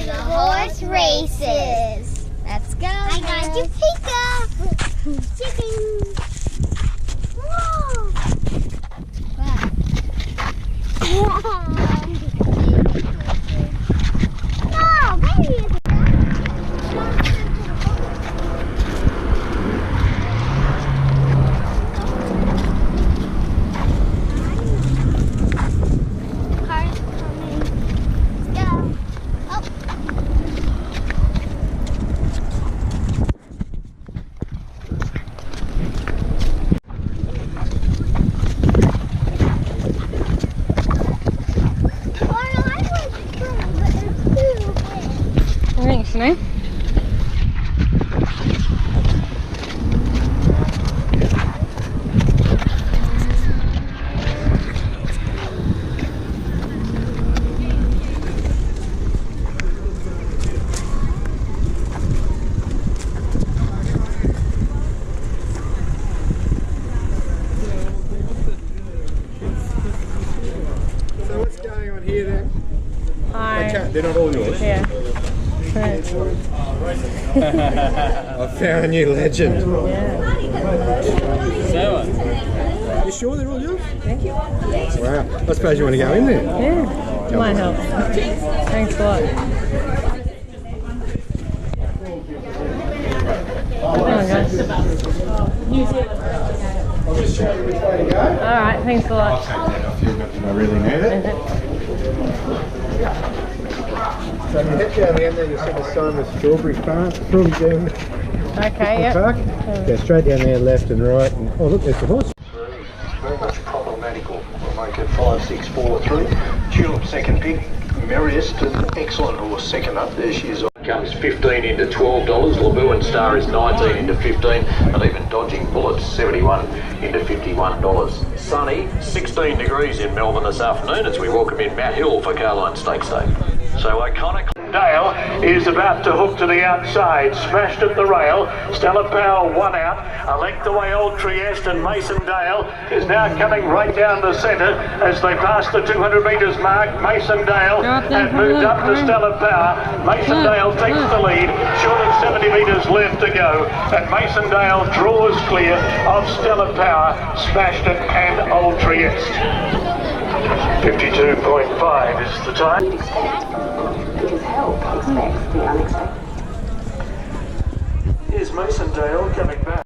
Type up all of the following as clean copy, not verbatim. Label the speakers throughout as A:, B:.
A: the horse races. Let's go. I got you pizza. Chicken. Whoa. No, baby.
B: Thanks, no?
C: So what's going on here then?
B: Hi.
C: They're not all yours?
B: Yeah.
C: I found a new legend.
B: Yeah.
C: You sure they're all yours? Wow. I suppose you want to go in there?
B: Yeah. Might help. Thanks a lot.
C: I'll just show you which way to go.
B: Alright, thanks a lot.
C: I'll take that off you, not that I really need it. So if you head down the end there, you'll see the sign with Strawberry Farm.
B: Okay, yep.
C: Park. Go straight down there, left and right. And, oh look, there's the horse.
D: Very much problematical. We'll make it 5, 6, 4, 3. Tulip second pick. Merriest, an excellent horse second up. There she is. Comes 15 into $12. Labu and Star is 19 into 15, and even Dodging Bullets 71 into $51. Sunny, 16 degrees in Melbourne this afternoon as we welcome in Matt Hill for Carline Stakes Day. So iconic. Dale is about to hook to the outside, smashed at the rail. Stella Power one out. Elect away Old Trieste, and Mason Dale is now coming right down the centre as they pass the 200 metres mark. Mason Dale has moved up to Stella Power. Mason Dale takes the lead, short of 70 metres left to go, and Mason Dale draws clear of Stella Power, Smashed It and Old Trieste. 52.5 is the time.
E: Because help expects the unexpected.
D: Here's Mason Dale coming back.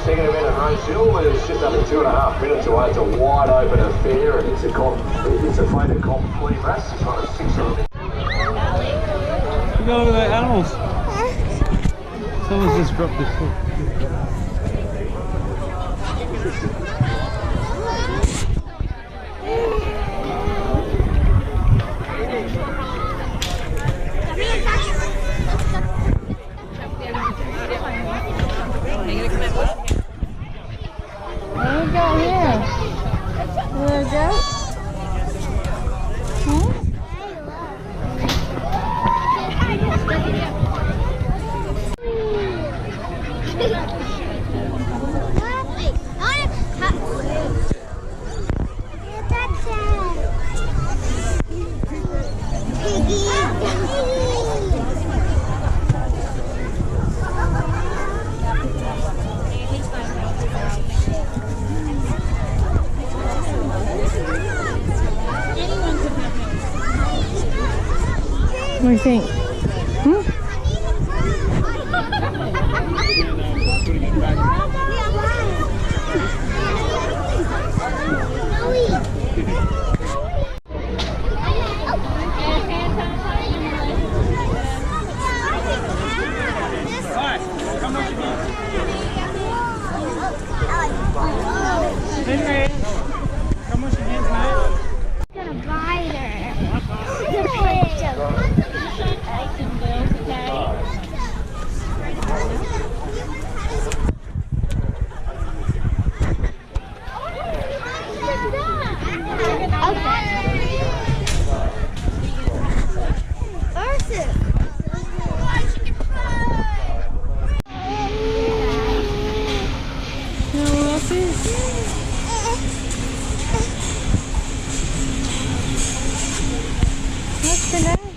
D: Second event at Rosehill is just under 2.5 minutes away. It's a wide open affair, and it's a favourite complete race. It's on a 6 of them.
F: Look over the animals. Someone's just dropped this foot.
B: There we go, here. There we go. What do you think? What's the name?